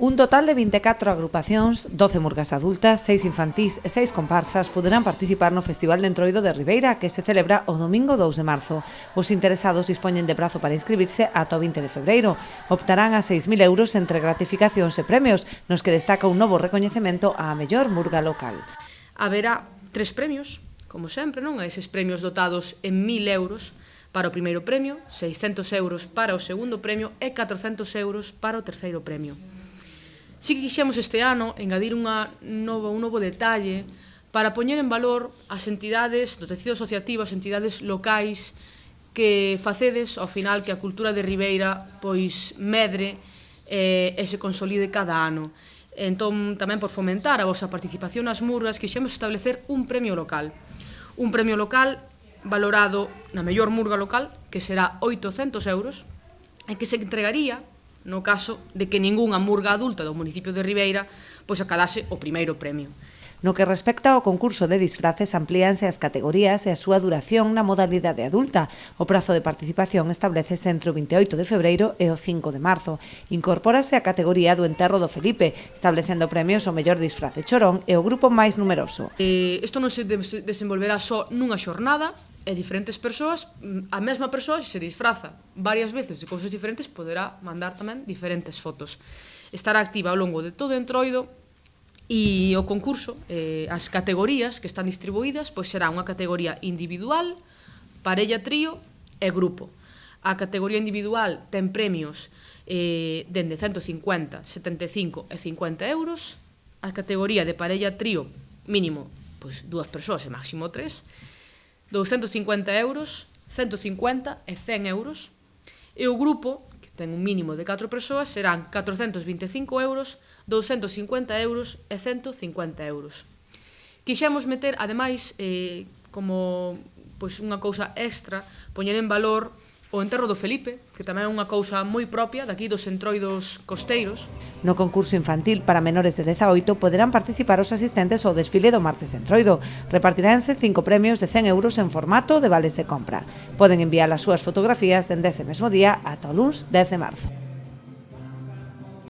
Un total de 24 agrupacións, 12 murgas adultas, 6 infantís e 6 comparsas poderán participar no Festival de Entroido de Ribeira, que se celebra o domingo 2 de marzo. Os interesados dispoñen de prazo para inscribirse ata o 20 de febreiro. Optarán a 6.000 euros entre gratificacións e premios, nos que destaca un novo recoñecemento á mellor murga local. Haberá 3 premios, como sempre, non? Eses premios dotados en 1.000 euros para o primeiro premio, 600 euros para o segundo premio e 400 euros para o terceiro premio. Si que quixemos este ano engadir un novo detalle para poñer en valor as entidades do tecido asociativo, as entidades locais que facedes ao final que a cultura de Ribeira pois medre e se consolide cada ano. Entón, tamén por fomentar a vosa participación nas murgas, quixemos establecer un premio local. Un premio local valorado na mellor murga local, que será 800 euros, e que se entregaría no caso de que ningunha murga adulta do municipio de Ribeira pois acadase o primeiro premio. No que respecta ao concurso de disfraces, amplíanse as categorías e a súa duración na modalidade adulta. O prazo de participación establecese entre o 28 de febreiro e o 5 de marzo. Incorpórase a categoría do enterro do Felipe, establecendo premios ao mellor disfrace chorón e o grupo máis numeroso. Isto non se desenvolverá só nunha xornada, e diferentes persoas, a mesma persoa, se se disfraza varias veces de cousas diferentes, poderá mandar tamén diferentes fotos. Estará activa ao longo de todo o Entroido e o concurso, as categorías que están distribuídas, pois será unha categoría individual, parella, trío e grupo. A categoría individual ten premios dende 150, 75 e 50 euros. A categoría de parella, trío, mínimo, pois 2 persoas e máximo 3, 250 euros, 150 e 100 euros. E o grupo, que ten un mínimo de 4 persoas, serán 425 euros, 250 euros e 150 euros. Quixemos meter, ademais, como unha cousa extra, poñer en valor o enterro do Felipe, que tamén é unha cousa moi propia daqui dos entroidos costeiros. No concurso infantil para menores de 18 poderán participar os asistentes ao desfile do martes de Entroido. Repartiránse 5 premios de 100 euros en formato de vales de compra. Poden enviar as súas fotografías dende ese mesmo día ata o luns 10 de marzo.